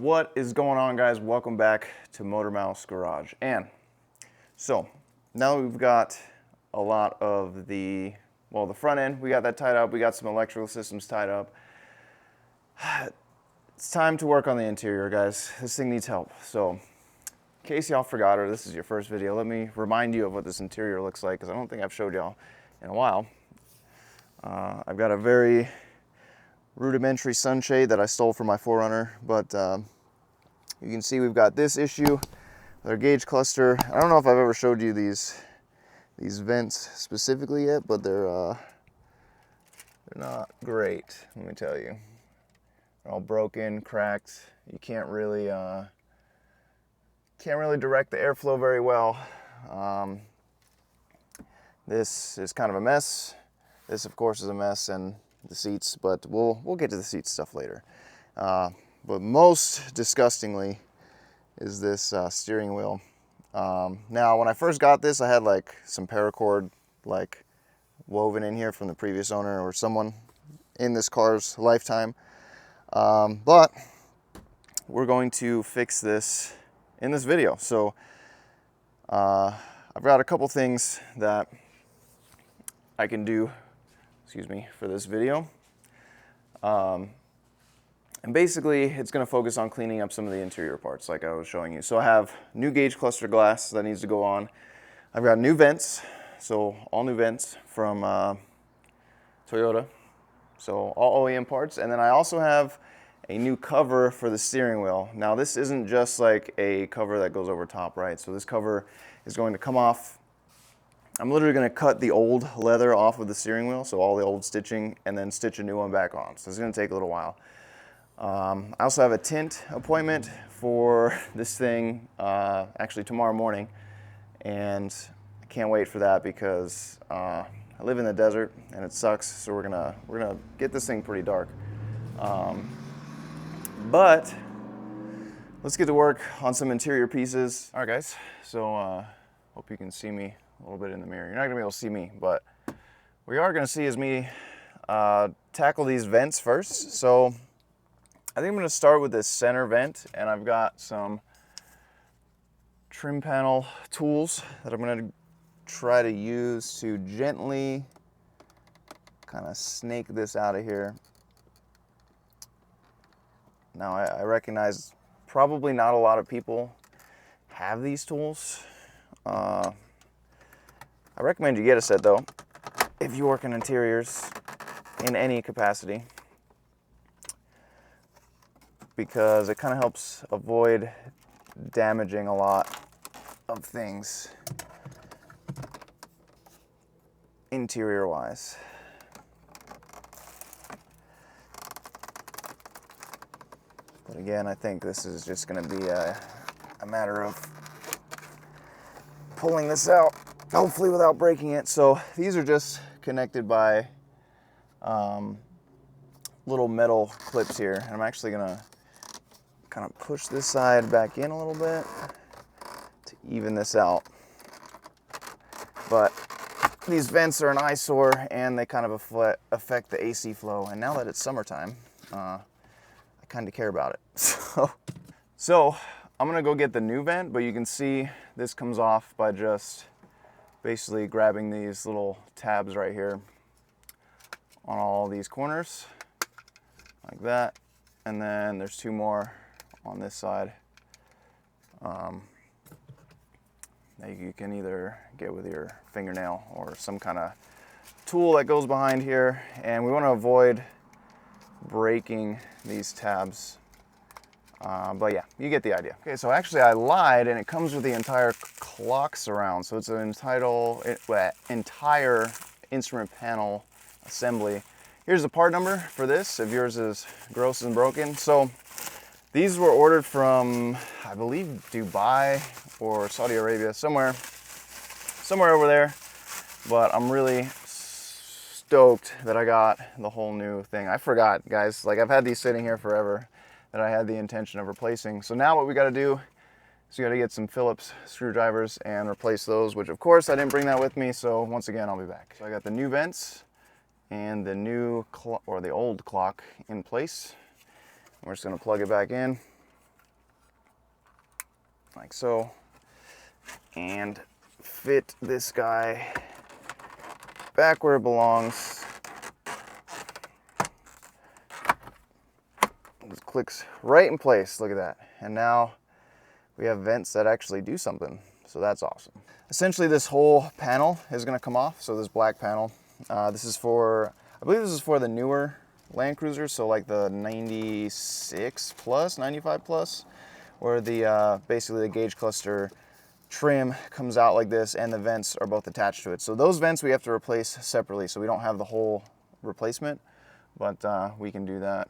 What is going on, guys? Welcome back to Motor Mouse Garage. And so now that we've got a lot of the front end, we got that tied up, we got some electrical systems tied up. It's time to work on the interior, guys. This thing needs help. So in case y'all forgot, or this is your first video, let me remind you of what this interior looks like, because I don't think I've showed y'all in a while. I've got a very rudimentary sunshade that I stole from my 4Runner, but you can see we've got this issue with our gauge cluster. I don't know if I've ever showed you these vents specifically yet, but they're not great, let me tell you. They're all broken, cracked. You can't really direct the airflow very well. This is kind of a mess. This, of course, is a mess, and the seats, but we'll get to the seat stuff later. But most disgustingly is this steering wheel. Now, when I first got this, I had like some paracord like woven in here from the previous owner or someone in this car's lifetime. But we're going to fix this in this video. So I've got a couple things that I can do, for this video. And basically, it's going to focus on cleaning up some of the interior parts like I was showing you. So I have new gauge cluster glass that needs to go on. I've got new vents, so all new vents from Toyota. So all OEM parts. And then I also have a new cover for the steering wheel. Now this isn't just like a cover that goes over top, right? So this cover is going to come off. I'm literally going to cut the old leather off of the steering wheel, so all the old stitching, and then stitch a new one back on. So it's going to take a little while. I also have a tint appointment for this thing actually tomorrow morning, and I can't wait for that because I live in the desert and it sucks. So we're gonna get this thing pretty dark. But let's get to work on some interior pieces. All right, guys. So hope you can see me a little bit in the mirror. You're not gonna be able to see me, but what you are gonna see is me tackle these vents first. So I think I'm going to start with this center vent, and I've got some trim panel tools that I'm going to try to use to gently kind of snake this out of here. Now I recognize probably not a lot of people have these tools. I recommend you get a set though if you work in interiors in any capacity, because it kind of helps avoid damaging a lot of things interior wise. But again, I think this is just going to be a matter of pulling this out, hopefully without breaking it. So these are just connected by little metal clips here, and I'm actually going to kind of push this side back in a little bit to even this out. But these vents are an eyesore, and they kind of affect the AC flow. And now that it's summertime, I kind of care about it. So I'm gonna go get the new vent, but you can see this comes off by just basically grabbing these little tabs right here on all these corners like that. And then there's two more on this side that you can either get with your fingernail or some kind of tool that goes behind here, and we want to avoid breaking these tabs, but yeah, you get the idea. Okay, so actually I lied, and it comes with the entire clock surround, so it's an entire instrument panel assembly. Here's the part number for this if yours is gross and broken. So these were ordered from, I believe, Dubai or Saudi Arabia, somewhere over there. But I'm really stoked that I got the whole new thing. I forgot, guys, like I've had these sitting here forever that I had the intention of replacing. So now what we got to do is we got to get some Phillips screwdrivers and replace those, which of course I didn't bring that with me. So once again, I'll be back. So I got the new vents and the new or the old clock in place. We're just going to plug it back in. like so, and fit this guy back where it belongs. It clicks right in place, look at that. And now we have vents that actually do something, so that's awesome. Essentially this whole panel is gonna come off, so this black panel. This is for, I believe this is for the newer Land Cruisers, so like the 96 plus, 95 plus, where the basically the gauge cluster trim comes out like this and the vents are both attached to it. So those vents we have to replace separately, so we don't have the whole replacement, but we can do that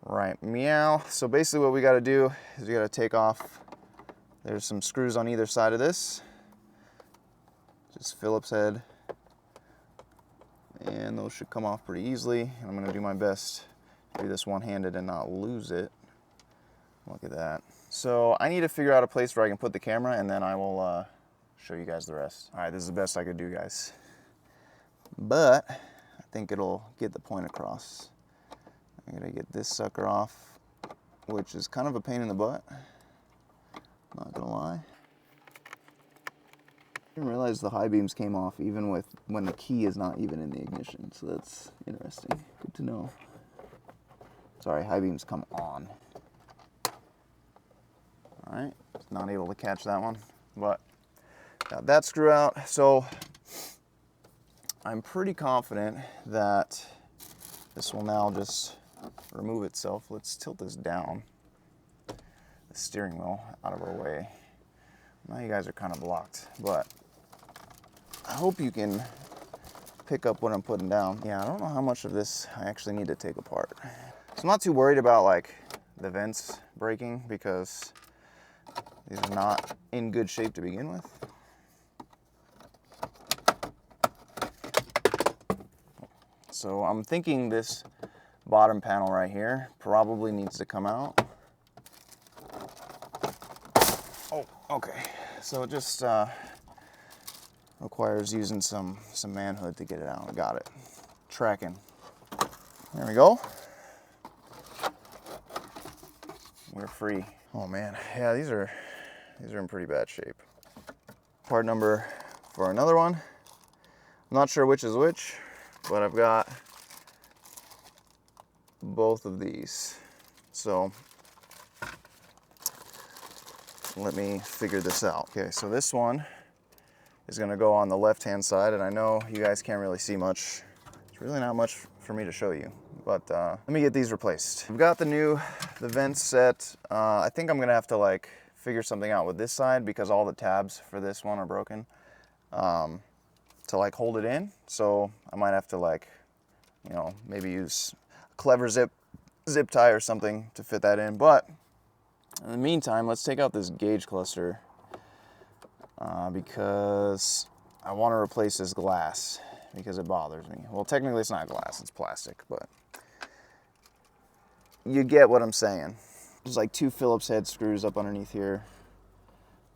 right meow. So basically what we got to do is we got to take off, there's some screws on either side of this, just Phillips head, and those should come off pretty easily. And I'm going to do my best to do this one-handed and not lose it. Look at that. So I need to figure out a place where I can put the camera, and then I will show you guys the rest. All right, this is the best I could do, guys, but I think it'll get the point across. I'm gonna get this sucker off, which is kind of a pain in the butt, not gonna lie. I didn't realize the high beams came off even when the key is not even in the ignition, so that's interesting. Good to know. Sorry, high beams come on. All right, not able to catch that one, but got that screw out. So I'm pretty confident that this will now just remove itself. Let's tilt this down, the steering wheel out of our way. Now you guys are kind of blocked, but I hope you can pick up what I'm putting down. Yeah, I don't know how much of this I actually need to take apart. So I'm not too worried about like the vents breaking because these are not in good shape to begin with. So I'm thinking this bottom panel right here probably needs to come out. Oh, okay. So it just requires using some manhood to get it out. Got it. Tracking. There we go. We're free. Oh man, yeah, these are in pretty bad shape. Part number for another one. I'm not sure which is which, but I've got both of these. So let me figure this out. Okay, so this one is gonna go on the left-hand side, and I know you guys can't really see much. It's really not much for me to show you, but let me get these replaced. I've got the vents set. I think I'm gonna have to like figure something out with this side because all the tabs for this one are broken to like hold it in. So I might have to like, you know, maybe use a clever zip tie or something to fit that in. But in the meantime, let's take out this gauge cluster because I want to replace this glass because it bothers me. Well, technically it's not glass, it's plastic, but you get what I'm saying. There's like 2 Phillips head screws up underneath here,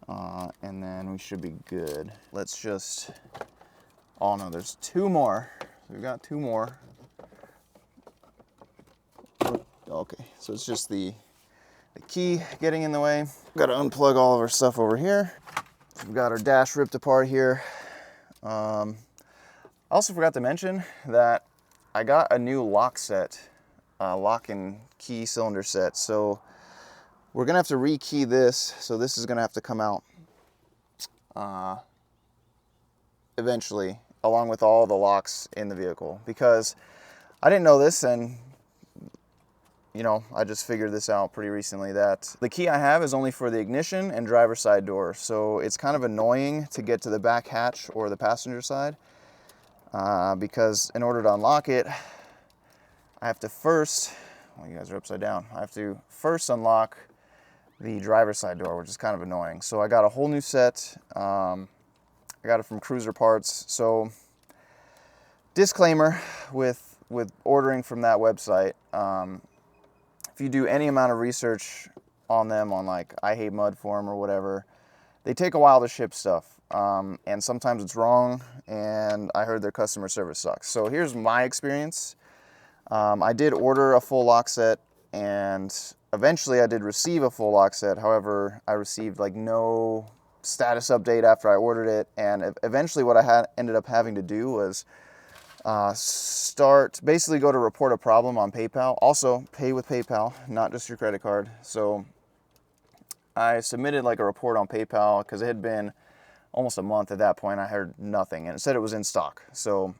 and then we should be good. Let's just, oh no, there's 2 more. We've got 2 more. Okay, so it's just the key getting in the way. Got to unplug all of our stuff over here. So we've got our dash ripped apart here. I also forgot to mention that I got a new lock set, lock and key cylinder set. So we're gonna have to rekey this. So this is gonna have to come out eventually, along with all the locks in the vehicle, because I didn't know this, and you know, I just figured this out pretty recently that the key I have is only for the ignition and driver's side door. So it's kind of annoying to get to the back hatch or the passenger side because in order to unlock it, I have to first, well, you guys are upside down. I have to first unlock the driver's side door, which is kind of annoying. So I got a whole new set. I got it from Cruiser Parts. So disclaimer with ordering from that website, if you do any amount of research on them, on like I Hate Mud Forum or whatever, they take a while to ship stuff. And sometimes it's wrong, and I heard their customer service sucks. So here's my experience. I did order a full lock set, and eventually I did receive a full lock set. However, I received like no status update after I ordered it, and eventually what I ended up having to do was basically go to report a problem on PayPal. Also, pay with PayPal, not just your credit card. So I submitted like a report on PayPal because it had been almost a month at that point. I heard nothing, and it said it was in stock. So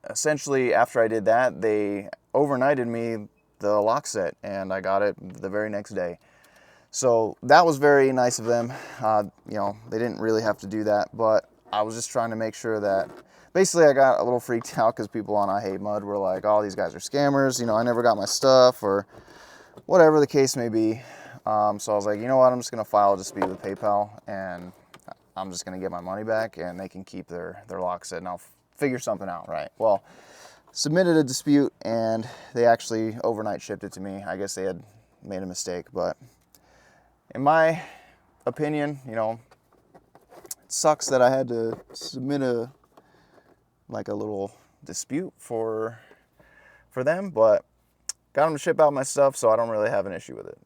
essentially, after I did that, they overnighted me the lock set, and I got it the very next day. So that was very nice of them. You know, they didn't really have to do that, but I was just trying to make sure that, basically I got a little freaked out because people on I Hate Mud were like, oh, these guys are scammers, you know, I never got my stuff, or whatever the case may be. So I was like, you know what, I'm just gonna file a dispute with PayPal, and I'm just gonna get my money back, and they can keep their lock set, and I'll figure something out, right? Well, submitted a dispute, and they actually overnight shipped it to me. I guess they had made a mistake, but in my opinion, you know, it sucks that I had to submit a little dispute for them, but got them to ship out my stuff, so I don't really have an issue with it.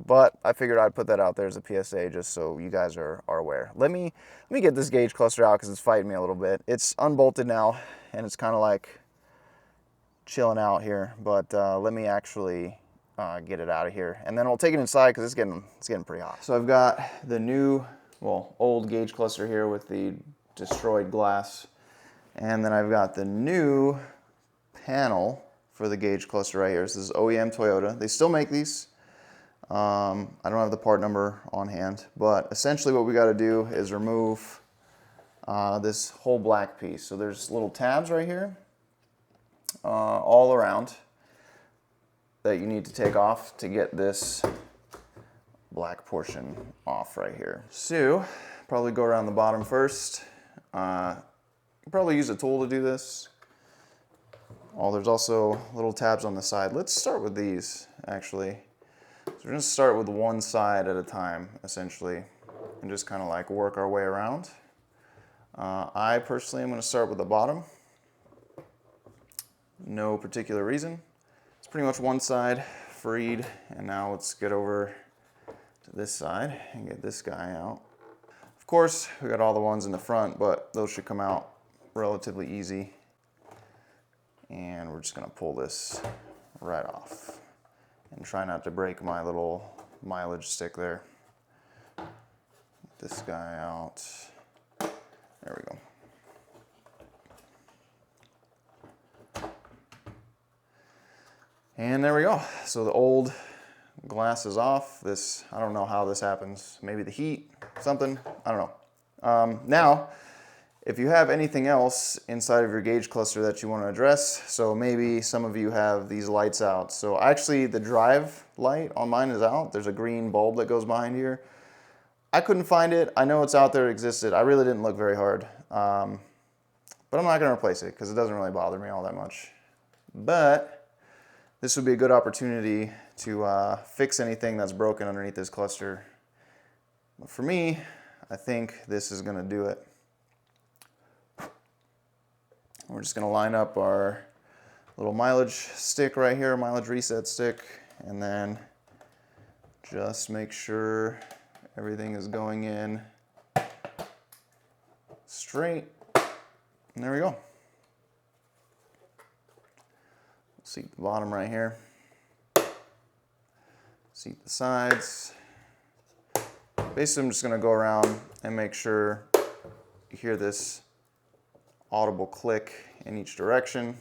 But I figured I'd put that out there as a PSA just so you guys are aware. Let me get this gauge cluster out because it's fighting me a little bit. It's unbolted now, and it's kind of like chilling out here, but let me actually get it out of here, and then we'll take it inside because it's getting pretty hot. So I've got the new, well, old gauge cluster here with the destroyed glass, and then I've got the new panel for the gauge cluster right here. This is OEM Toyota. They still make these. I don't have the part number on hand, but essentially what we got to do is remove this whole black piece. So there's little tabs right here all around that you need to take off to get this black portion off right here. So probably go around the bottom first. Probably use a tool to do this. Oh, there's also little tabs on the side. Let's start with these actually. So we're going to start with one side at a time essentially and just kind of like work our way around. I personally am going to start with the bottom. No particular reason. It's pretty much one side freed, and now let's get over to this side and get this guy out. Of course, we got all the ones in the front, but those should come out relatively easy. And we're just gonna pull this right off and try not to break my little mileage stick there. Get this guy out. There we go. And there we go. So the old glass is off. This, I don't know how this happens. Maybe the heat, something, I don't know. Now, if you have anything else inside of your gauge cluster that you want to address, so maybe some of you have these lights out. So actually the drive light on mine is out. There's a green bulb that goes behind here. I couldn't find it. I know it's out there, it existed. I really didn't look very hard. But I'm not going to replace it because it doesn't really bother me all that much. But this would be a good opportunity to fix anything that's broken underneath this cluster. But for me, I think this is going to do it. We're just going to line up our little mileage stick right here, mileage reset stick, and then just make sure everything is going in straight. And there we go. Seat the bottom right here. Seat the sides. Basically, I'm just going to go around and make sure you hear this audible click in each direction.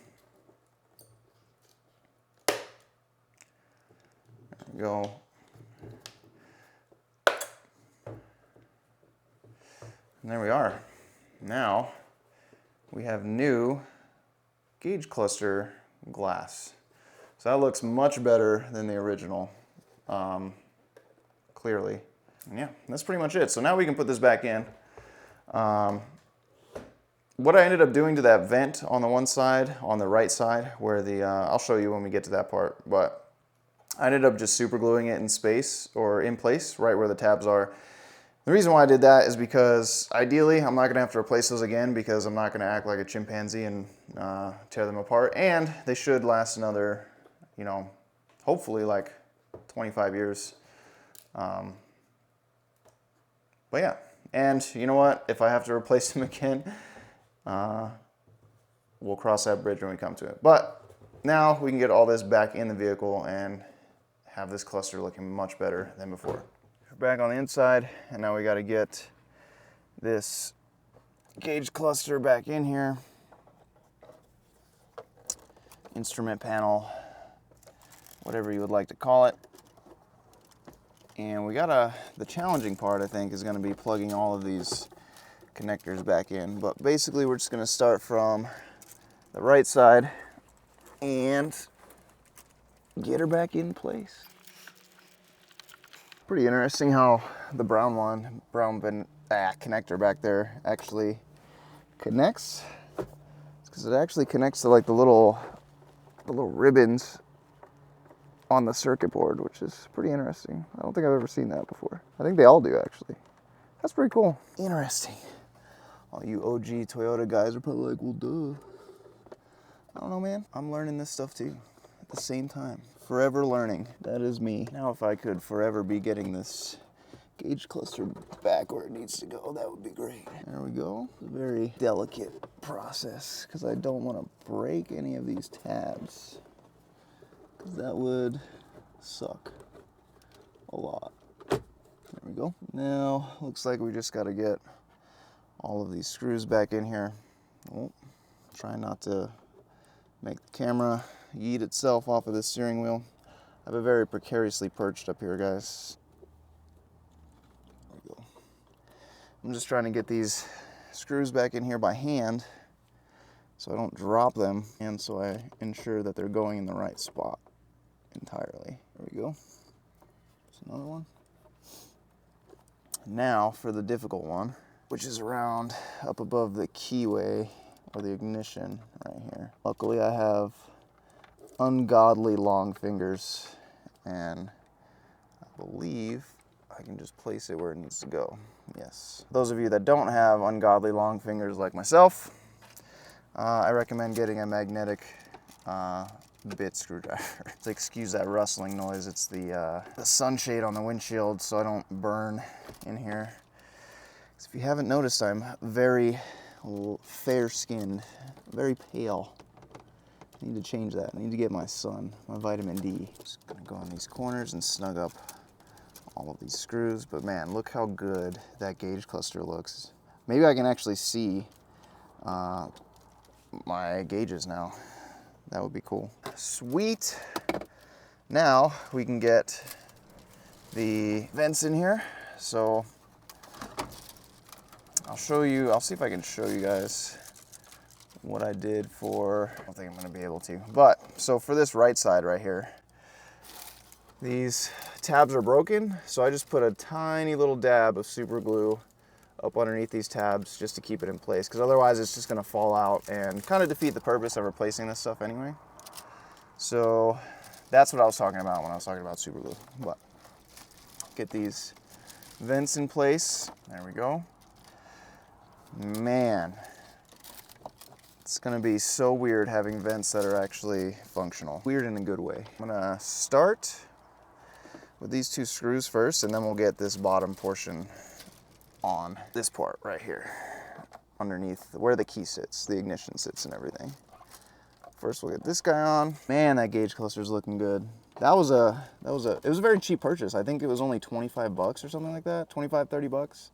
There we go. And there we are. Now we have new gauge cluster glass. So that looks much better than the original, clearly. And yeah, that's pretty much it. So now we can put this back in. What I ended up doing to that vent on the one side, on the right side, where the, I'll show you when we get to that part, but I ended up just super gluing it in space, or in place, right where the tabs are. The reason why I did that is because ideally I'm not gonna have to replace those again because I'm not gonna act like a chimpanzee and tear them apart, and they should last another, you know, hopefully like 25 years. But yeah, and you know what? If I have to replace them again, we'll cross that bridge when we come to it. But now we can get all this back in the vehicle and have this cluster looking much better than before. We're back on the inside, and now we got to get this gauge cluster back in here. Instrument panel, whatever you would like to call it. And we gotta, the challenging part I think is gonna be plugging all of these connectors back in. But basically we're just gonna start from the right side and get her back in place. Pretty interesting how the brown connector back there actually connects. It's because it actually connects to like the little ribbons on the circuit board, which is pretty interesting. I don't think I've ever seen that before. I think they all do, actually. That's pretty cool. Interesting. All you OG Toyota guys are probably like, well, duh. I don't know, man. I'm learning this stuff too at the same time. Forever learning. That is me. Now, if I could forever be getting this gauge cluster back where it needs to go, that would be great. There we go. It's a very delicate process because I don't want to break any of these tabs. That would suck a lot. There we go. Now, looks like we just got to get all of these screws back in here. Oh, try not to make the camera yeet itself off of the steering wheel. I have it very precariously perched up here, guys. There we go. I'm just trying to get these screws back in here by hand so I don't drop them and so I ensure that they're going in the right spot entirely. There we go. There's another one. Now for the difficult one, which is around up above the keyway or the ignition right here. Luckily I have ungodly long fingers and I believe I can just place it where it needs to go. Yes. Those of you that don't have ungodly long fingers like myself, I recommend getting a magnetic bit screwdriver. Excuse that rustling noise. It's the sunshade on the windshield so I don't burn in here. If you haven't noticed, I'm very fair-skinned, very pale. I need to change that. I need to get my sun, my vitamin D. Just gonna go on these corners and snug up all of these screws. But man, look how good that gauge cluster looks. Maybe I can actually see my gauges now. That would be cool. Sweet. Now we can get the vents in here. So I'll see if I can show you guys what I did for, I don't think I'm gonna be able to. But, so for this right side right here, these tabs are broken. So I just put a tiny little dab of super glue up underneath these tabs just to keep it in place, because otherwise it's just gonna fall out and kind of defeat the purpose of replacing this stuff anyway. So that's what I was talking about when I was talking about super glue. But get these vents in place. There we go. Man, it's gonna be so weird having vents that are actually functional. Weird in a good way. I'm gonna start with these two screws first, and then we'll get this bottom portion on this part right here, underneath where the key sits, the ignition sits and everything. First we'll get this guy on. Man, that gauge cluster is looking good. It was a very cheap purchase. I think it was only 25 bucks or something like that, 25, 30 bucks.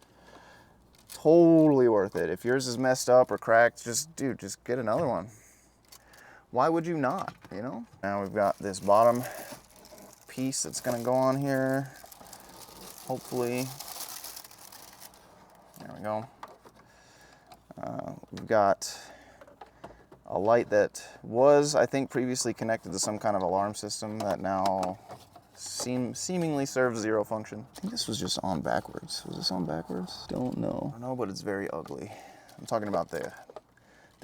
Totally worth it. If yours is messed up or cracked, just get another one. Why would you not, you know? Now we've got this bottom piece that's gonna go on here, hopefully. There we go. We've got a light that was, I think, previously connected to some kind of alarm system that now seemingly serves zero function. I think this was just on backwards. Was this on backwards? Don't know. I don't know, but it's very ugly. I'm talking about the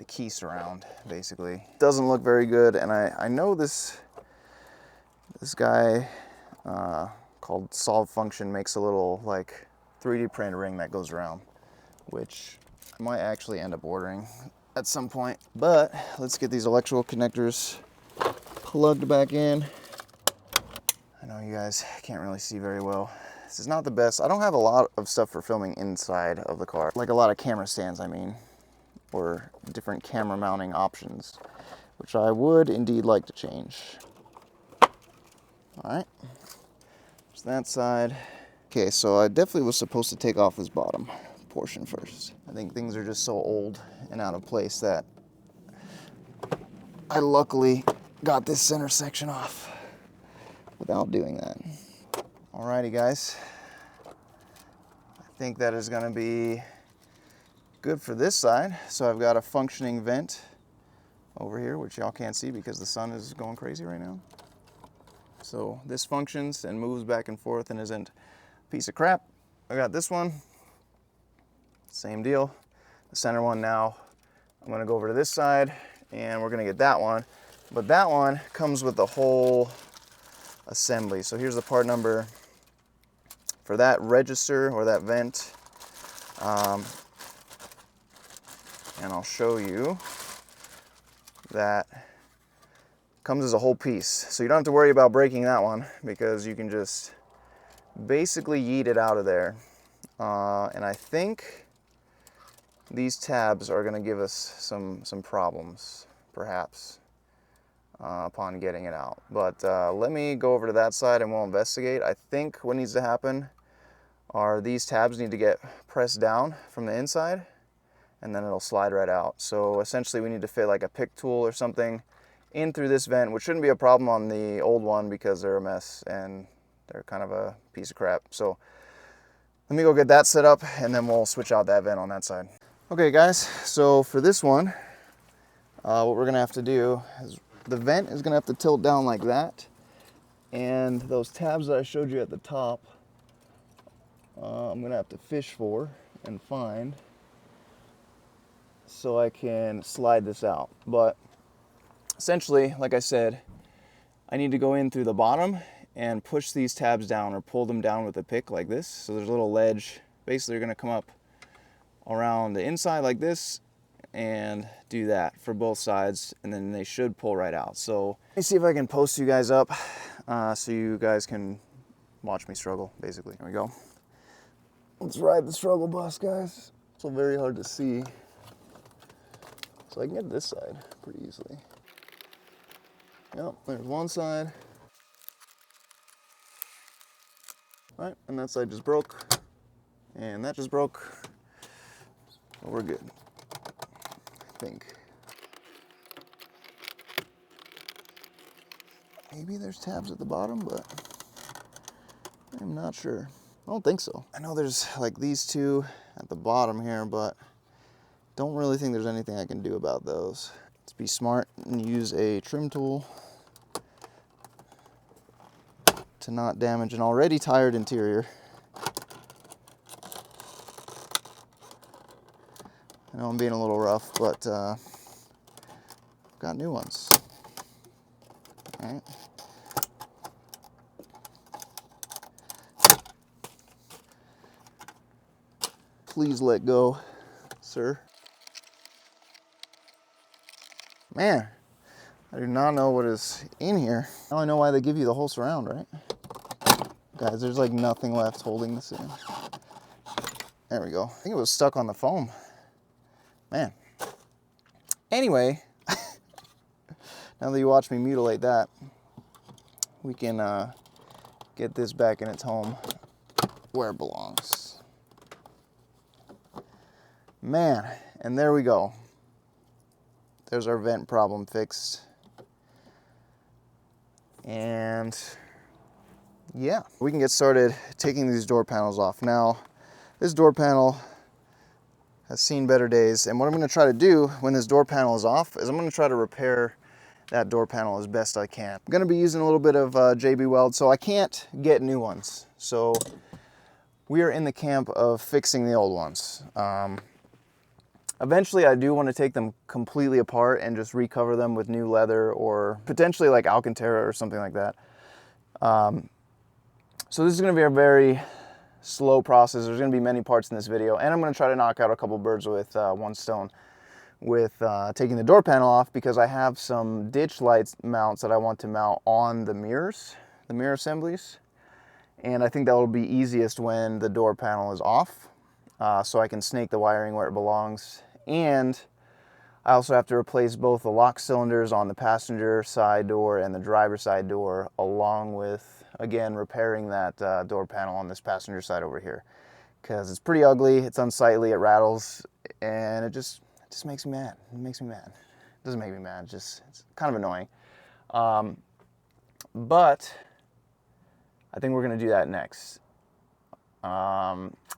key surround, basically. Doesn't look very good, and I know this guy called Solve Function makes a little like 3D printed ring that goes around, which I might actually end up ordering at some point. But let's get these electrical connectors plugged back in. I know you guys can't really see very well. This is not the best. I don't have a lot of stuff for filming inside of the car. Like a lot of camera stands, I mean, or different camera mounting options, which I would indeed like to change. All right, there's that side. Okay, so I definitely was supposed to take off this bottom portion first. I think things are just so old and out of place that I luckily got this center section off without doing that. Alrighty guys, I think that is gonna be good for this side. So I've got a functioning vent over here, which y'all can't see because the sun is going crazy right now. So this functions and moves back and forth and isn't a piece of crap. I got this one, same deal. The center one now, I'm gonna go over to this side and we're gonna get that one. But that one comes with the whole assembly. So here's the part number for that register or that vent. And I'll show you that comes as a whole piece. So you don't have to worry about breaking that one because you can just basically yeet it out of there. And I think these tabs are gonna give us some problems, perhaps, upon getting it out. But let me go over to that side and we'll investigate. I think what needs to happen are these tabs need to get pressed down from the inside and then it'll slide right out. So essentially we need to fit like a pick tool or something in through this vent, which shouldn't be a problem on the old one because they're a mess and they're kind of a piece of crap. So let me go get that set up and then we'll switch out that vent on that side. Okay guys, so for this one, what we're gonna have to do is the vent is gonna have to tilt down like that. And those tabs that I showed you at the top, I'm gonna have to fish for and find so I can slide this out. But essentially, like I said, I need to go in through the bottom and push these tabs down or pull them down with a pick like this. So there's a little ledge. Basically, you're gonna come up around the inside like this and do that for both sides, and then they should pull right out. So let me see if I can post you guys up so you guys can watch me struggle, basically. Here we go. Let's ride the struggle bus, guys. It's so very hard to see. So I can get this side pretty easily. Yep, there's one side. All right, and that side just broke. And that just broke. Well, we're good, I think. Maybe there's tabs at the bottom, but I'm not sure. I don't think so. I know there's like these two at the bottom here, but don't really think there's anything I can do about those. Let's be smart and use a trim tool to not damage an already tired interior. I know I'm being a little rough, but I've got new ones. All right. Please let go, sir. Man, I do not know what is in here. Now I know why they give you the whole surround, right? Guys, there's like nothing left holding this in. There we go. I think it was stuck on the foam. Man. Anyway, now that you watch me mutilate that, we can get this back in its home where it belongs. Man, and there we go. There's our vent problem fixed. And yeah, we can get started taking these door panels off. Now, this door panel has seen better days, and what I'm gonna try to do when this door panel is off is I'm gonna try to repair that door panel as best I can. I'm gonna be using a little bit of JB Weld, so I can't get new ones. So we are in the camp of fixing the old ones. Eventually I do want to take them completely apart and just recover them with new leather or potentially like Alcantara or something like that. So this is going to be a very slow process. There's going to be many parts in this video, and I'm going to try to knock out a couple birds with one stone with taking the door panel off, because I have some ditch lights mounts that I want to mount on the mirrors the mirror assemblies. And I think that will be easiest when the door panel is off, so I can snake the wiring where it belongs. And I also have to replace both the lock cylinders on the passenger side door and the driver's side door, along with, again, repairing that door panel on this passenger side over here. Because it's pretty ugly, it's unsightly, it rattles, and it just makes me mad. It makes me mad. It doesn't make me mad, it's kind of annoying. But I think we're gonna do that next.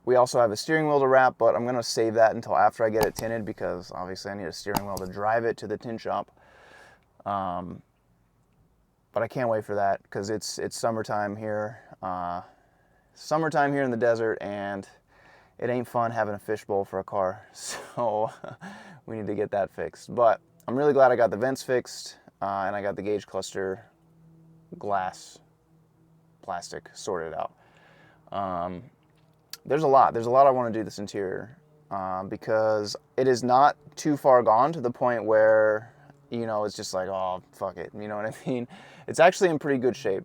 We also have a steering wheel to wrap, but I'm gonna save that until after I get it tinted, because obviously I need a steering wheel to drive it to the tint shop. But I can't wait for that, because it's summertime here. Summertime here in the desert, and it ain't fun having a fishbowl for a car. So we need to get that fixed. But I'm really glad I got the vents fixed, and I got the gauge cluster glass plastic sorted out. There's a lot I want to do this interior, because it is not too far gone to the point where, you know, it's just like, oh, fuck it, you know what I mean? It's actually in pretty good shape.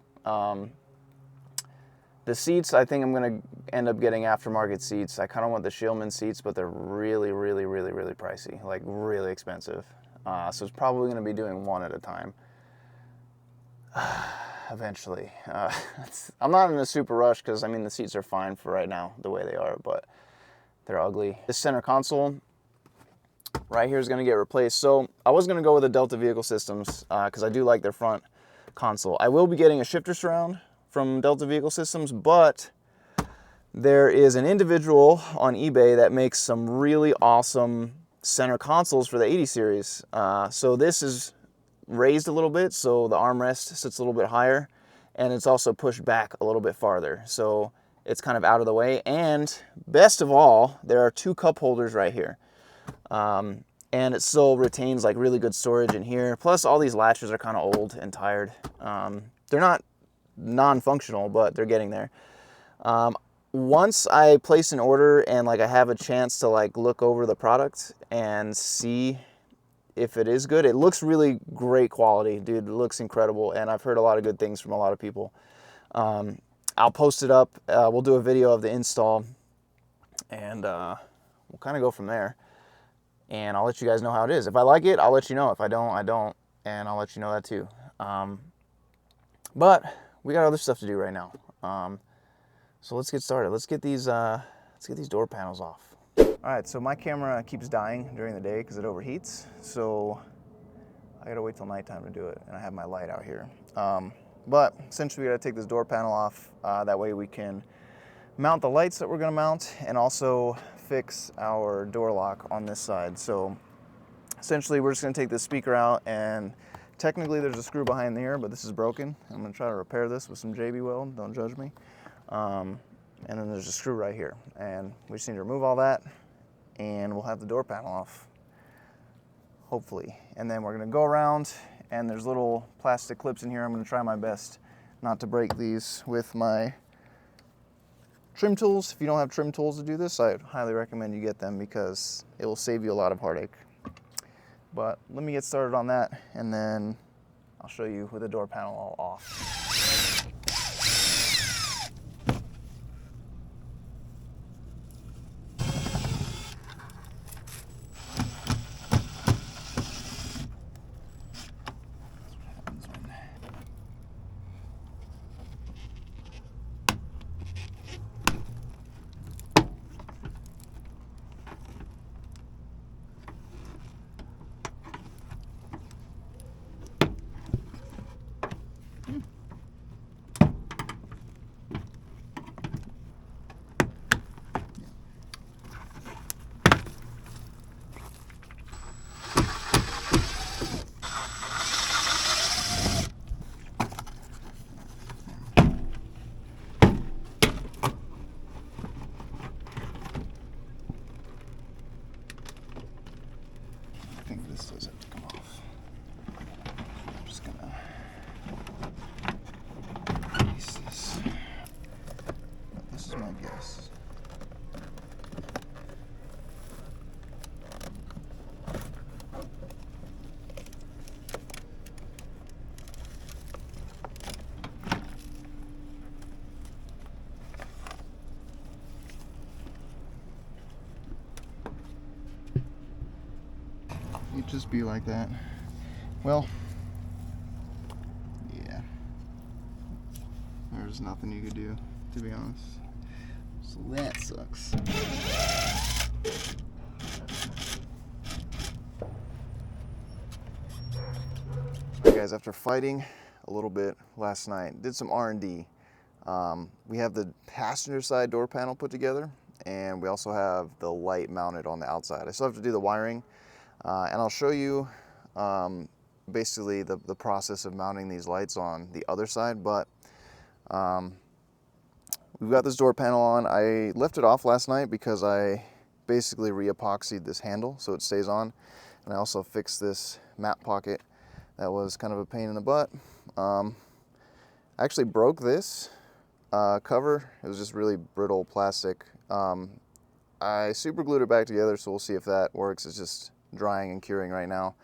The seats, I think I'm going to end up getting aftermarket seats. I kind of want the Shieldman seats, but they're really pricey, like really expensive. So it's probably going to be doing one at a time. Eventually. I'm not in a super rush, because I mean the seats are fine for right now the way they are, but they're ugly. This center console right here is going to get replaced. So I was going to go with the Delta Vehicle Systems, because I do like their front console. I will be getting a shifter surround from Delta Vehicle Systems, but there is an individual on eBay that makes some really awesome center consoles for the 80 series. So this is raised a little bit, so the armrest sits a little bit higher, and it's also pushed back a little bit farther, so it's kind of out of the way. And best of all, there are two cup holders right here, and it still retains like really good storage in here. Plus all these latches are kind of old and tired. They're not non-functional, but they're getting there. Once I place an order and like I have a chance to like look over the product and see if it is good, it looks really great quality, dude. It looks incredible, and I've heard a lot of good things from a lot of people. I'll post it up. We'll do a video of the install, and we'll kind of go from there. And I'll let you guys know how it is. If I like it, I'll let you know. If I don't, I don't, and I'll let you know that too. But we got other stuff to do right now. So let's get started. Let's get these door panels off. All right, so my camera keeps dying during the day because it overheats, so I gotta wait till nighttime to do it, and I have my light out here. But essentially we gotta take this door panel off, that way we can mount the lights that we're gonna mount, and also fix our door lock on this side. So essentially we're just gonna take this speaker out, and technically there's a screw behind here, but this is broken. I'm gonna try to repair this with some JB Weld, don't judge me. And then there's a screw right here, and we just need to remove all that, and we'll have the door panel off, hopefully. And then we're gonna go around, and there's little plastic clips in here. I'm gonna try my best not to break these with my trim tools. If you don't have trim tools to do this, I highly recommend you get them, because it will save you a lot of heartache. But let me get started on that, and then I'll show you with the door panel all off. just be like that. Well, yeah. There's nothing you could do, to be honest. So that sucks. Alright guys, after fighting a little bit last night, did some R&D. We have the passenger side door panel put together, and we also have the light mounted on the outside. I still have to do the wiring, and I'll show you basically the process of mounting these lights on the other side, but we've got this door panel on. I left it off last night because I basically re-epoxied this handle so it stays on, and I also fixed this map pocket that was kind of a pain in the butt. I actually broke this cover. It was just really brittle plastic. I super glued it back together, so we'll see if that works. It's just drying and curing right now.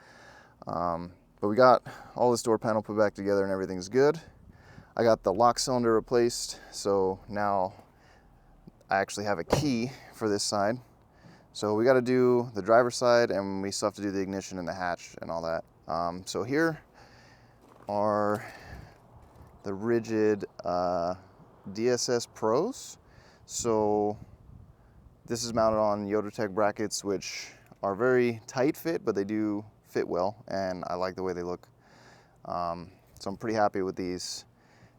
But we got all this door panel put back together and everything's good. I got the lock cylinder replaced, so now I actually have a key for this side. So we got to do the driver's side, and we still have to do the ignition and the hatch and all that. So here are the rigid DSS Pros. So this is mounted on Yodertech brackets, which are very tight fit, but they do fit well, and I like the way they look. So I'm pretty happy with these,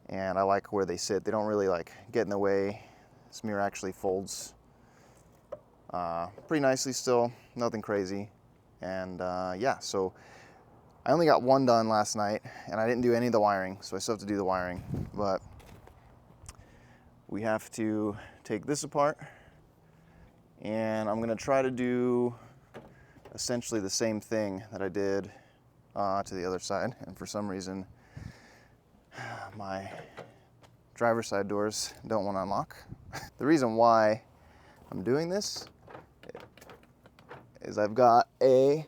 and I like where they sit. They don't really like get in the way. This mirror actually folds pretty nicely still, nothing crazy. And yeah, so I only got one done last night, and I didn't do any of the wiring, so I still have to do the wiring. But we have to take this apart, and I'm gonna try to do essentially the same thing that I did to the other side. And for some reason, my driver's side doors don't want to unlock. The reason why I'm doing this is I've got a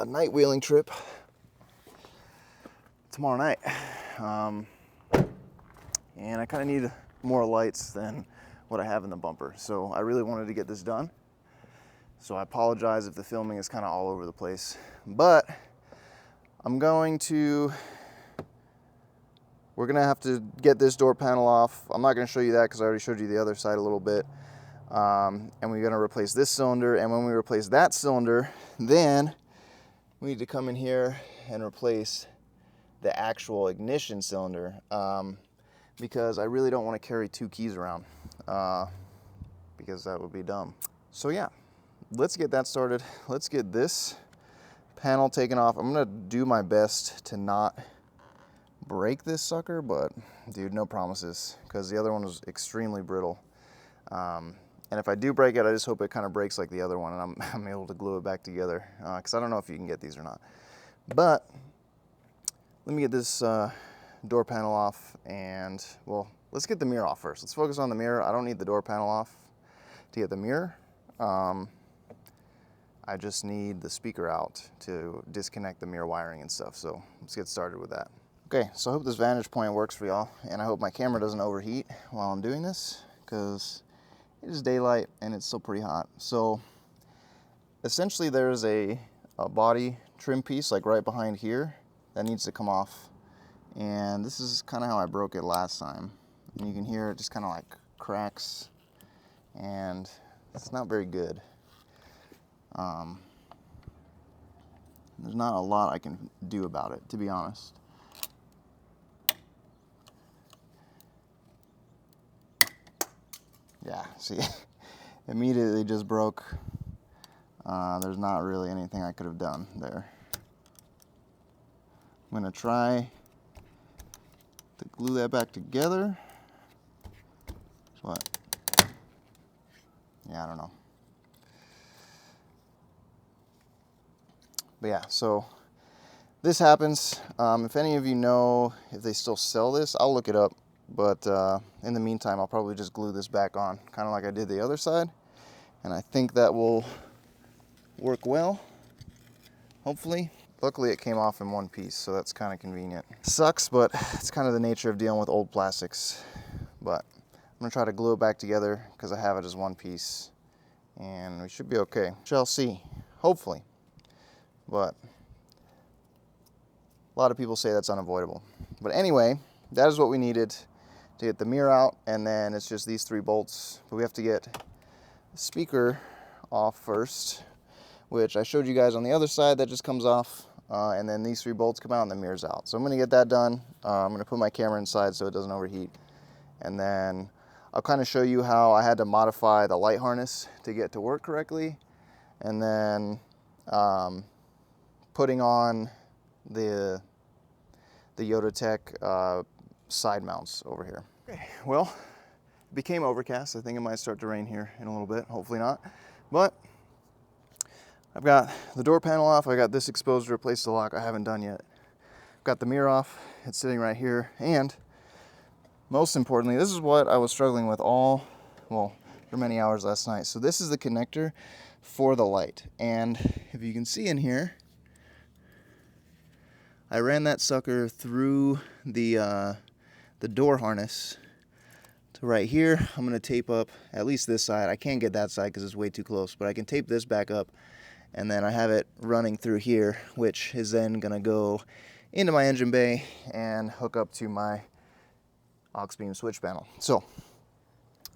night wheeling trip tomorrow night, and I kind of need more lights than what I have in the bumper, so I really wanted to get this done. So I apologize if the filming is kind of all over the place, but we're gonna have to get this door panel off. I'm not gonna show you that because I already showed you the other side a little bit. And we're gonna replace this cylinder, and when we replace that cylinder, then we need to come in here and replace the actual ignition cylinder, because I really don't want to carry two keys around, because that would be dumb. So yeah, let's get that started. Let's get this panel taken off. I'm gonna do my best to not break this sucker, but dude, no promises, because the other one was extremely brittle. And if I do break it, I just hope it kind of breaks like the other one, and I'm able to glue it back together, because I don't know if you can get these or not. But let me get this door panel off, and well, let's get the mirror off first. Let's focus on the mirror. I don't need the door panel off to get the mirror. I just need the speaker out to disconnect the mirror wiring and stuff. So let's get started with that. Okay, so I hope this vantage point works for y'all, and I hope my camera doesn't overheat while I'm doing this, because it is daylight and it's still pretty hot. So essentially there's a body trim piece like right behind here that needs to come off, and this is kind of how I broke it last time. And you can hear it just kind of like cracks, and it's not very good. There's not a lot I can do about it, to be honest. Yeah, see, immediately just broke. There's not really anything I could have done there. I'm gonna try to glue that back together. What? Yeah, I don't know. But yeah, so this happens. If any of you know if they still sell this, I'll look it up. But in the meantime, I'll probably just glue this back on, kind of like I did the other side. And I think that will work well, hopefully. Luckily, it came off in one piece, so that's kind of convenient. Sucks, but it's kind of the nature of dealing with old plastics. But I'm gonna try to glue it back together because I have it as one piece. and we should be okay. Shall see, hopefully. But a lot of people say that's unavoidable. But anyway, that is what we needed to get the mirror out, and then it's just these 3 bolts. But we have to get the speaker off first, which I showed you guys on the other side. That just comes off, and then these 3 bolts come out and the mirror's out. So I'm gonna get that done. I'm gonna put my camera inside so it doesn't overheat, and then I'll kind of show you how I had to modify the light harness to get to work correctly, and then putting on the Yodatech side mounts over here. Okay, well, it became overcast. I think it might start to rain here in a little bit, hopefully not. But I've got the door panel off. I got this exposed to replace the lock. I haven't done yet. I've got the mirror off. It's sitting right here. And most importantly, this is what I was struggling with for many hours last night. So this is the connector for the light. And if you can see in here, I ran that sucker through the door harness to right here. I'm going to tape up at least this side. I can't get that side because it's way too close, but I can tape this back up, and then I have it running through here, which is then going to go into my engine bay and hook up to my aux beam switch panel. So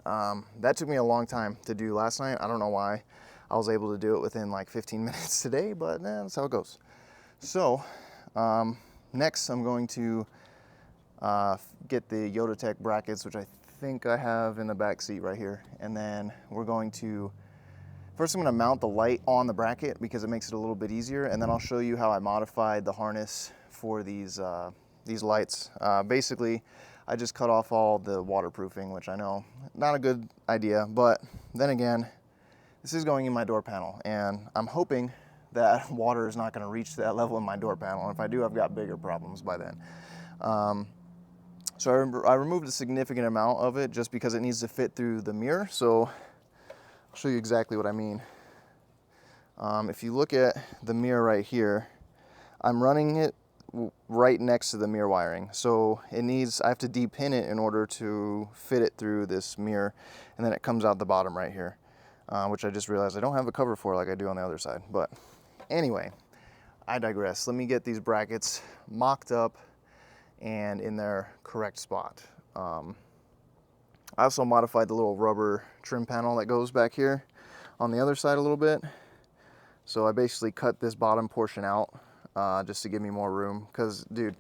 that took me a long time to do last night. I don't know why I was able to do it within like 15 minutes today, but that's how it goes. So next I'm going to get the Yodatech brackets, which I think I have in the back seat right here. And then we're going to, first I'm going to mount the light on the bracket because it makes it a little bit easier. And then I'll show you how I modified the harness for these lights. Basically, I just cut off all the waterproofing, which I know, not a good idea. But then again, this is going in my door panel, and I'm hoping that water is not going to reach that level in my door panel. And if I do, I've got bigger problems by then. So I removed a significant amount of it just because it needs to fit through the mirror. So I'll show you exactly what I mean. If you look at the mirror right here, I'm running it right next to the mirror wiring. So I have to depin it in order to fit it through this mirror. And then it comes out the bottom right here, which I just realized I don't have a cover for like I do on the other side. But anyway, I digress. Let me get these brackets mocked up and in their correct spot. I also modified the little rubber trim panel that goes back here on the other side a little bit. So I basically cut this bottom portion out just to give me more room. Because, dude,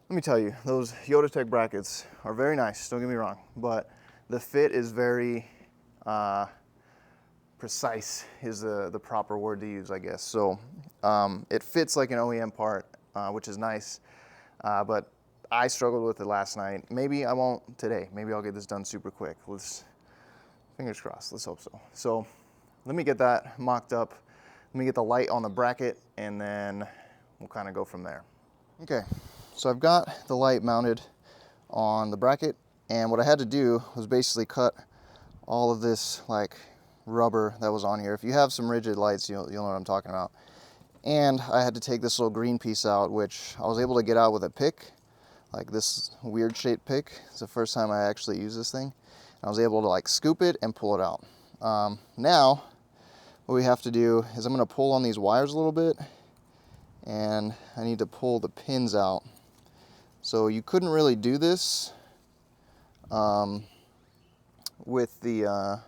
let me tell you, those Yodatech brackets are very nice, don't get me wrong, but the fit is very precise is the proper word to use, I guess. So it fits like an OEM part, which is nice, but I struggled with it last night. Maybe I won't today. Maybe I'll get this done super quick. Fingers crossed, let's hope so. So let me get that mocked up. Let me get the light on the bracket, and then we'll kind of go from there. Okay, so I've got the light mounted on the bracket, and what I had to do was basically cut all of this like rubber that was on here. If you have some rigid lights, you'll know what I'm talking about. And I had to take this little green piece out, which I was able to get out with a pick, like this weird shaped pick. It's the first time I actually use this thing. I was able to like scoop it and pull it out. Now, what we have to do is I'm going to pull on these wires a little bit, and I need to pull the pins out. So you couldn't really do this with the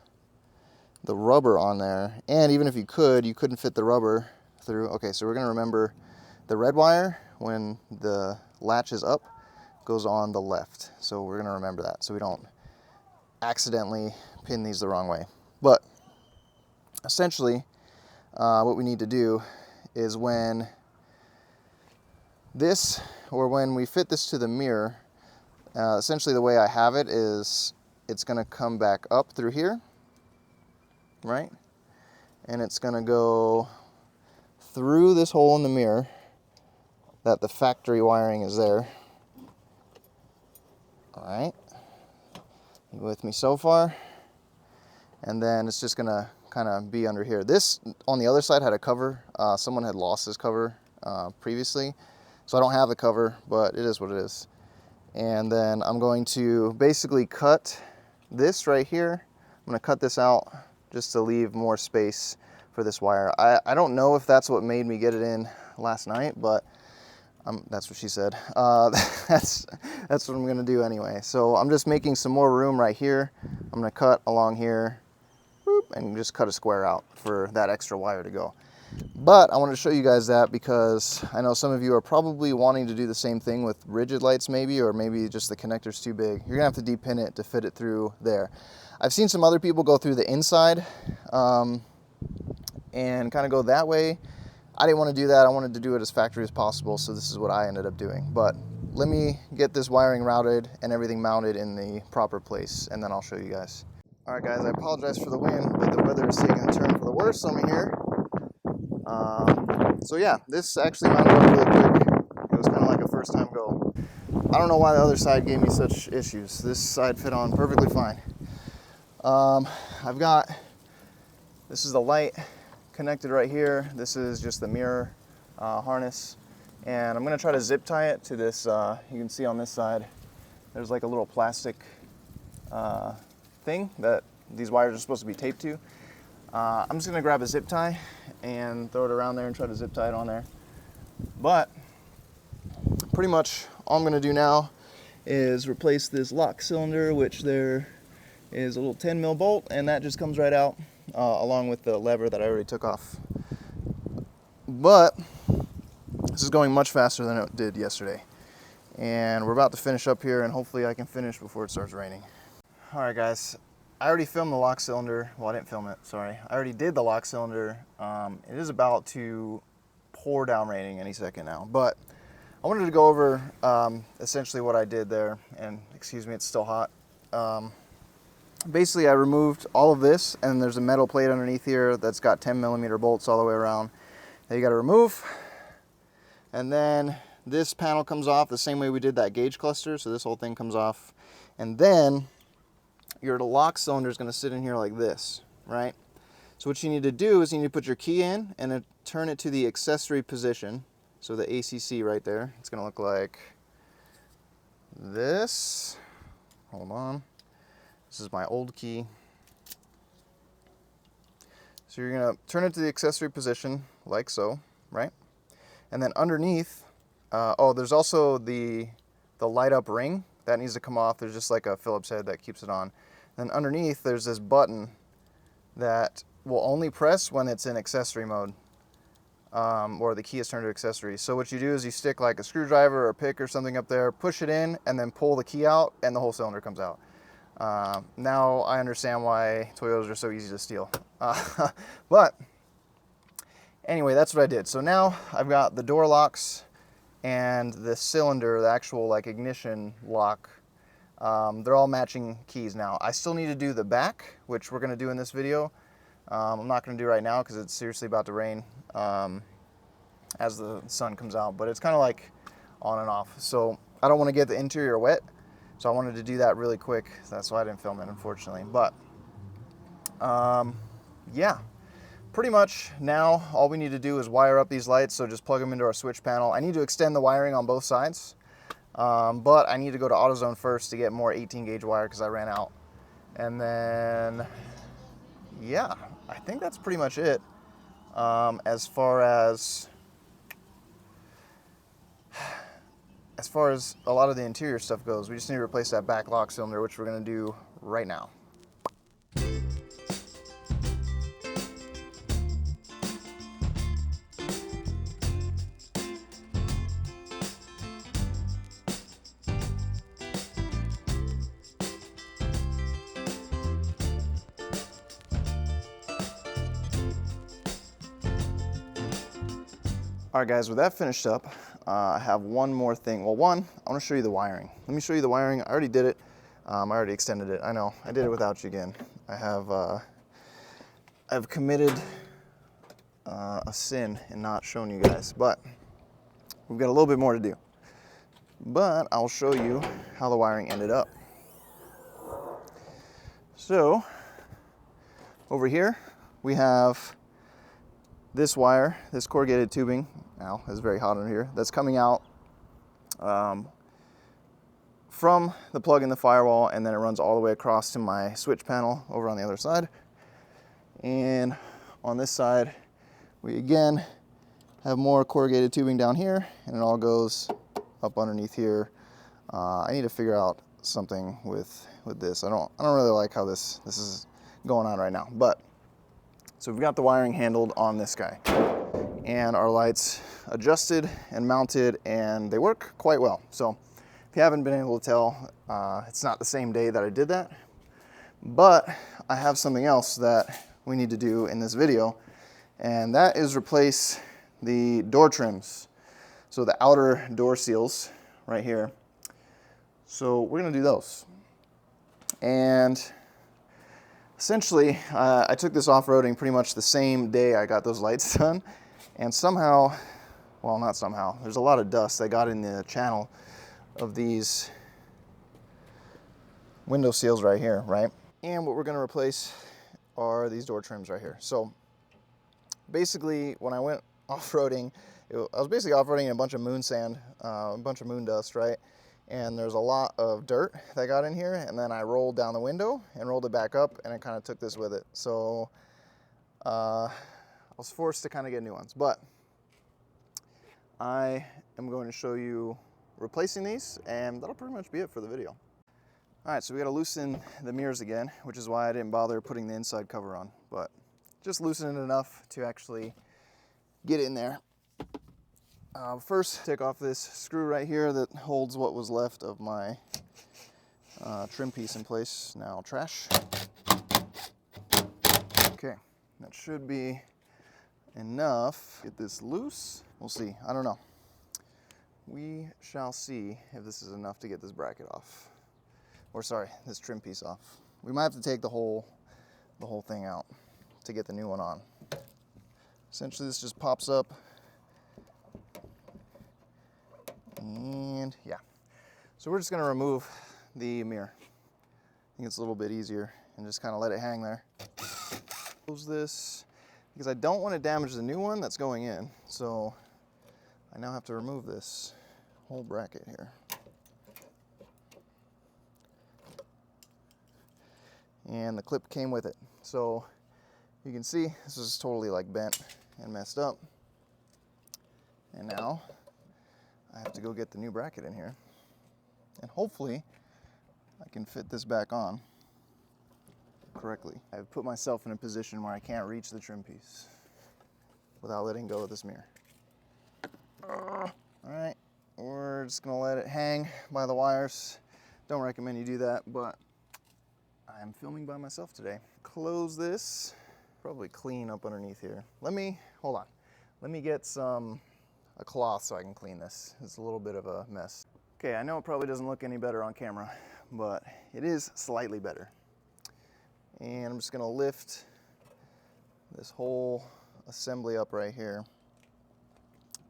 rubber on there, and even if you could, you couldn't fit the rubber through. Okay, so we're going to remember the red wire, when the latch is up, goes on the left. So we're going to remember that so we don't accidentally pin these the wrong way. But essentially, what we need to do is when we fit this to the mirror, essentially the way I have it is it's going to come back up through here, right? And it's going to go through this hole in the mirror that the factory wiring is there. All right, you with me so far? And then it's just going to kind of be under here. This on the other side had a cover. Someone had lost this cover previously, so I don't have the cover, but it is what it is. And then I'm going to basically cut this right here. I'm going to cut this out just to leave more space for this wire. I don't know if that's what made me get it in last night, but that's what she said. That's what I'm gonna do anyway. So I'm just making some more room right here. I'm gonna cut along here, boop, and just cut a square out for that extra wire to go. But I wanted to show you guys that because I know some of you are probably wanting to do the same thing with rigid lights maybe, or maybe just the connector's too big. You're gonna have to depin it to fit it through there. I've seen some other people go through the inside and kind of go that way. I didn't want to do that. I wanted to do it as factory as possible, so this is what I ended up doing. But let me get this wiring routed and everything mounted in the proper place, and then I'll show you guys. All right, guys, I apologize for the wind, but the weather is taking a turn for the worse on me here. So yeah, this actually mounted up really quick. It was kind of like a first time go. I don't know why the other side gave me such issues. This side fit on perfectly fine. This is the light connected right here. This is just the mirror harness. And I'm gonna try to zip tie it to this, you can see on this side, there's like a little plastic thing that these wires are supposed to be taped to. I'm just gonna grab a zip tie and throw it around there and try to zip tie it on there. But pretty much all I'm gonna do now is replace this lock cylinder, which there is a little 10 mil bolt, and that just comes right out along with the lever that I already took off. But this is going much faster than it did yesterday. And we're about to finish up here, and hopefully I can finish before it starts raining. All right, guys. I already filmed the lock cylinder. Well, I didn't film it, sorry. I already did the lock cylinder. It is about to pour down raining any second now. But I wanted to go over essentially what I did there. And excuse me, it's still hot. Basically, I removed all of this, and there's a metal plate underneath here that's got 10 millimeter bolts all the way around that you got to remove. And then this panel comes off the same way we did that gauge cluster. So this whole thing comes off. And then your lock cylinder is going to sit in here like this, right? So what you need to do is you need to put your key in and then turn it to the accessory position. So the ACC right there, it's going to look like this. Hold on. This is my old key. So you're going to turn it to the accessory position like so, right? And then underneath, there's also the light up ring that needs to come off. There's just like a Phillips head that keeps it on. Then underneath, there's this button that will only press when it's in accessory mode, or the key is turned to accessory. So what you do is you stick like a screwdriver or a pick or something up there, push it in, and then pull the key out, and the whole cylinder comes out. Now I understand why Toyotas are so easy to steal. But anyway, that's what I did. So now I've got the door locks and the cylinder, the actual like ignition lock. They're all matching keys now. I still need to do the back, which we're going to do in this video. I'm not going to do right now because it's seriously about to rain as the sun comes out, but it's kind of like on and off. So I don't want to get the interior wet, so I wanted to do that really quick. That's why I didn't film it, unfortunately. But yeah, pretty much now all we need to do is wire up these lights. So just plug them into our switch panel. I need to extend the wiring on both sides. But I need to go to AutoZone first to get more 18 gauge wire because I ran out. And then, yeah, I think that's pretty much it. As far as a lot of the interior stuff goes, we just need to replace that back lock cylinder, which we're going to do right now. All right, guys, with that finished up, I have one more thing. Well, one, I want to show you the wiring. Let me show you the wiring. I already did it. I already extended it. I know, I did it without you again. I've committed a sin in not showing you guys, but we've got a little bit more to do. But I'll show you how the wiring ended up. So, over here, we have this wire, this corrugated tubing, now it's very hot in here, that's coming out from the plug in the firewall, and then it runs all the way across to my switch panel over on the other side. And on this side, we again have more corrugated tubing down here, and it all goes up underneath here. I need to figure out something with this. I don't really like how this is going on right now. But so we've got the wiring handled on this guy, and our lights adjusted and mounted, and they work quite well. So if you haven't been able to tell, it's not the same day that I did that, but I have something else that we need to do in this video, and that is replace the door trims. So the outer door seals right here. So we're gonna do those. And essentially, I took this off-roading pretty much the same day I got those lights done, and somehow, well, not somehow, there's a lot of dust that got in the channel of these window seals right here, right? And what we're gonna replace are these door trims right here. So basically, when I went off-roading, I was basically off-roading in a bunch of moon sand, a bunch of moon dust, right? And there's a lot of dirt that got in here, and then I rolled down the window and rolled it back up, and it kind of took this with it. So I was forced to kind of get new ones, but I am going to show you replacing these, and that'll pretty much be it for the video. All right, so we got to loosen the mirrors again, which is why I didn't bother putting the inside cover on, but just loosen it enough to actually get in there. First, take off this screw right here that holds what was left of my trim piece in place. Now trash. Okay, that should be enough. Get this loose. We'll see. I don't know. We shall see if this is enough to get this bracket off. Or sorry, this trim piece off. We might have to take the whole thing out to get the new one on. Essentially, this just pops up. And yeah, so we're just gonna remove the mirror. I think it's a little bit easier and just kind of let it hang there. Close this because I don't want to damage the new one that's going in. So I now have to remove this whole bracket here. And the clip came with it. So you can see this is totally like bent and messed up. And now I have to go get the new bracket in here, and hopefully I can fit this back on correctly. I've put myself in a position where I can't reach the trim piece without letting go of this mirror. All right, we're just gonna let it hang by the wires. Don't recommend you do that, but I'm filming by myself today. Close this, probably clean up underneath here. Hold on. Let me get a cloth so I can clean this. It's a little bit of a mess. Okay, I know it probably doesn't look any better on camera, but it is slightly better. And I'm just gonna lift this whole assembly up right here.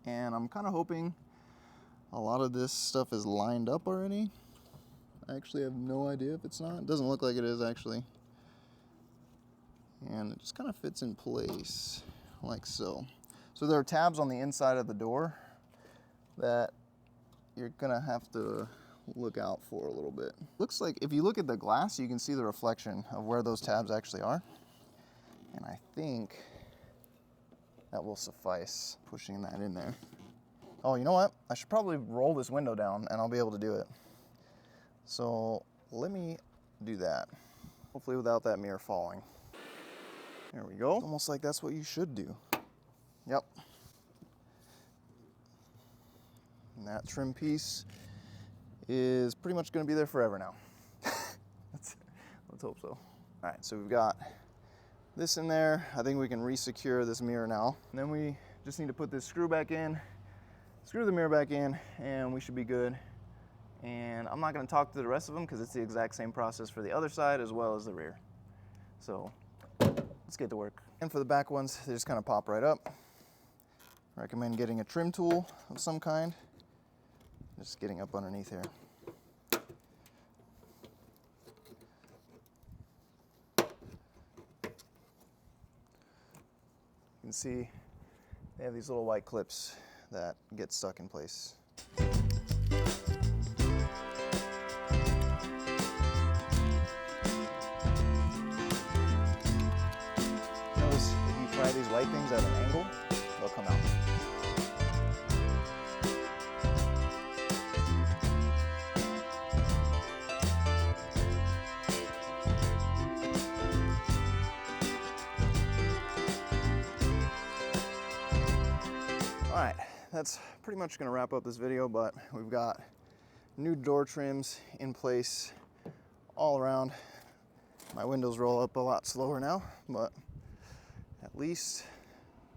And I'm kind of hoping a lot of this stuff is lined up already. I actually have no idea if it's not. It doesn't look like it is actually. And it just kind of fits in place like so. So there are tabs on the inside of the door that you're gonna have to look out for a little bit. Looks like if you look at the glass, you can see the reflection of where those tabs actually are. And I think that will suffice pushing that in there. Oh, you know what? I should probably roll this window down and I'll be able to do it. So let me do that. Hopefully without that mirror falling. There we go. Almost like that's what you should do. Yep. And that trim piece is pretty much going to be there forever now. let's hope so. All right, so we've got this in there. I think we can re-secure this mirror now. And then we just need to put this screw back in, screw the mirror back in, and we should be good. And I'm not going to talk to the rest of them because it's the exact same process for the other side as well as the rear. So let's get to work. And for the back ones, they just kind of pop right up. Recommend getting a trim tool of some kind. Just getting up underneath here. You can see they have these little white clips that get stuck in place. light things at an angle, they'll come out. All right, that's pretty much gonna wrap up this video, but we've got new door trims in place all around. My windows roll up a lot slower now, but at least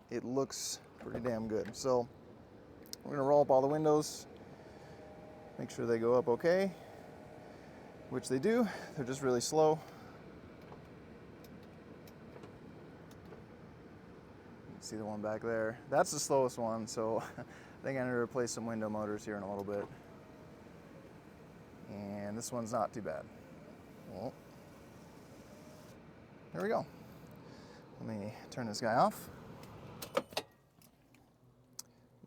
it looks pretty damn good. So we're gonna roll up all the windows, make sure they go up okay, which they do. They're just really slow. See the one back there? That's the slowest one, so I think I need to replace some window motors here in a little bit. And this one's not too bad. Well, there we go. Let me turn this guy off.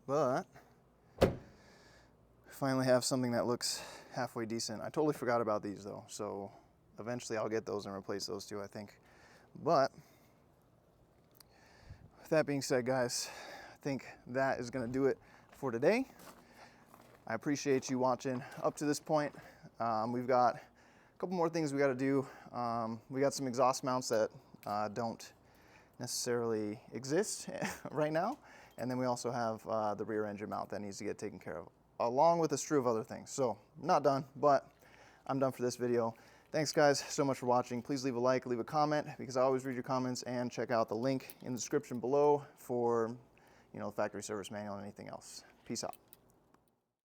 But we finally have something that looks halfway decent. I totally forgot about these though, so eventually I'll get those and replace those two, I think. But with that being said, guys, I think that is gonna do it for today. I appreciate you watching up to this point. We've got a couple more things we gotta do. We got some exhaust mounts that don't necessarily exist right now. And then we also have the rear engine mount that needs to get taken care of, along with a slew of other things. So not done, but I'm done for this video. Thanks guys so much for watching. Please leave a like, leave a comment, because I always read your comments, and check out the link in the description below for, the factory service manual and anything else. Peace out.